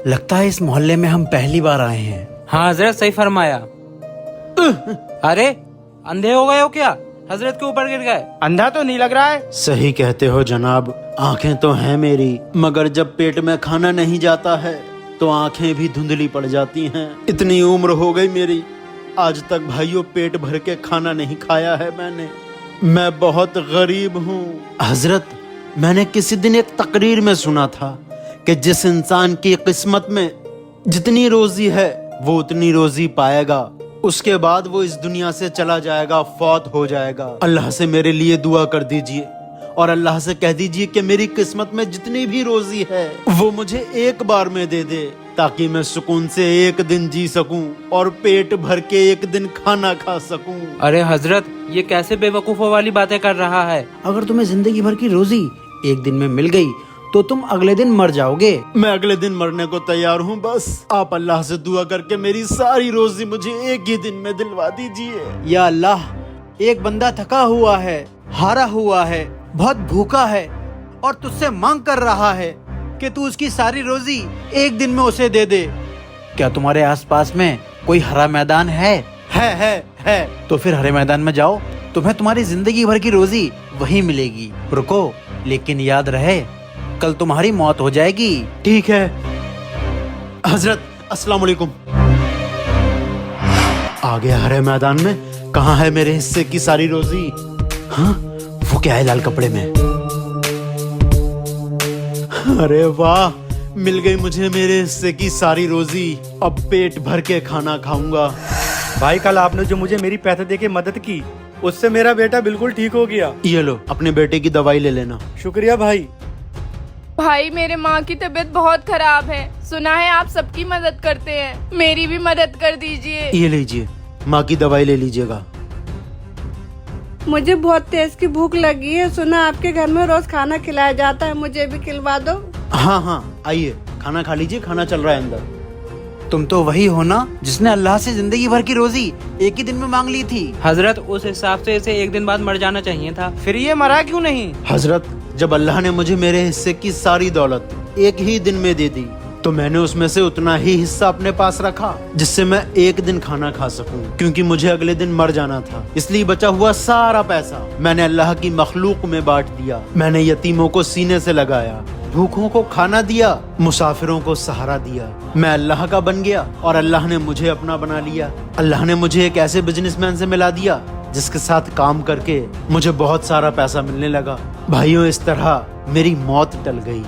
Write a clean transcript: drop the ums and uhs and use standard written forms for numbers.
लगता है इस मोहल्ले में हम पहली बार आए हैं। हाँ हजरत, सही फरमाया। अरे अंधे हो गए हो क्या? हजरत के ऊपर गिर गए। अंधा तो नहीं लग रहा है। सही कहते हो जनाब, आंखें तो हैं मेरी, मगर जब पेट में खाना नहीं जाता है तो आंखें भी धुंधली पड़ जाती हैं। इतनी उम्र हो गई मेरी, आज तक भाइयों पेट भर के खाना नहीं खाया है मैंने। मैं बहुत गरीब हूँ। हजरत, मैंने किसी दिन एक तकरीर में सुना था कि जिस इंसान की किस्मत में जितनी रोजी है वो उतनी रोजी पाएगा, उसके बाद वो इस दुनिया से चला जाएगा, फौत हो जाएगा। अल्लाह से मेरे लिए दुआ कर दीजिए और अल्लाह से कह दीजिए कि मेरी किस्मत में जितनी भी रोजी है वो मुझे एक बार में दे दे, ताकि मैं सुकून से एक दिन जी सकूं और पेट भर के एक दिन खाना खा सकूं। अरे हजरत, ये कैसे बेवकूफों वाली बातें कर रहा है? अगर तुम्हें जिंदगी भर की रोजी एक दिन में मिल गई तो तुम अगले दिन मर जाओगे। मैं अगले दिन मरने को तैयार हूँ, बस आप अल्लाह से दुआ करके मेरी सारी रोजी मुझे एक ही दिन में दिलवा दीजिए। या अल्लाह, एक बंदा थका हुआ है, हारा हुआ है, बहुत भूखा है और तुझसे मांग कर रहा है कि तू उसकी सारी रोजी एक दिन में उसे दे दे। क्या तुम्हारे आसपास में कोई हरा मैदान है? है। तो फिर हरे मैदान में जाओ, तुम्हें तुम्हारी जिंदगी भर की रोजी वहीं मिलेगी। रुको, लेकिन याद रहे कल तुम्हारी मौत हो जाएगी। ठीक है हजरत, अस्सलाम वालेकुम। आ गया हरे मैदान में। कहाँ है मेरे हिस्से की सारी रोजी? हाँ, वो क्या है लाल कपड़े में? अरे वाह, मिल गई मुझे मेरे हिस्से की सारी रोजी। अब पेट भर के खाना खाऊंगा। भाई कल आपने जो मुझे मेरी पैसे दे के मदद की, उससे मेरा बेटा बिल्कुल ठीक हो गया। ये लो, अपने बेटे की दवाई ले लेना। शुक्रिया भाई। भाई मेरे माँ की तबीयत बहुत खराब है, सुना है आप सबकी मदद करते हैं, मेरी भी मदद कर दीजिए। ये लीजिए, माँ की दवाई ले लीजिएगा। मुझे बहुत तेज की भूख लगी है, सुना आपके घर में रोज खाना खिलाया जाता है, मुझे भी खिलवा दो। हाँ, आइए खाना खा लीजिए, खाना चल रहा है अंदर। तुम तो वही हो ना जिसने अल्लाह से जिंदगी भर की रोजी एक ही दिन में मांग ली थी। हजरत, उस हिसाब से इसे एक दिन बाद मर जाना चाहिए था। फिर ये मरा क्यों नहीं? हजरत, जब अल्लाह ने मुझे मेरे हिस्से की सारी दौलत एक ही दिन में दे दी तो मैंने उसमें से उतना ही हिस्सा अपने पास रखा जिससे मैं एक दिन खाना खा सकूं, क्योंकि मुझे अगले दिन मर जाना था। इसलिए बचा हुआ सारा पैसा मैंने अल्लाह की मखलूक में बांट दिया। मैंने यतीमों को सीने से लगाया, भूखों को खाना दिया, मुसाफिरों को सहारा दिया। मैं अल्लाह का बन गया और अल्लाह ने मुझे अपना बना लिया। अल्लाह ने मुझे एक ऐसे बिजनेसमैन से मिला दिया जिसके साथ काम करके मुझे बहुत सारा पैसा मिलने लगा। भाइयों, इस तरह मेरी मौत टल गई।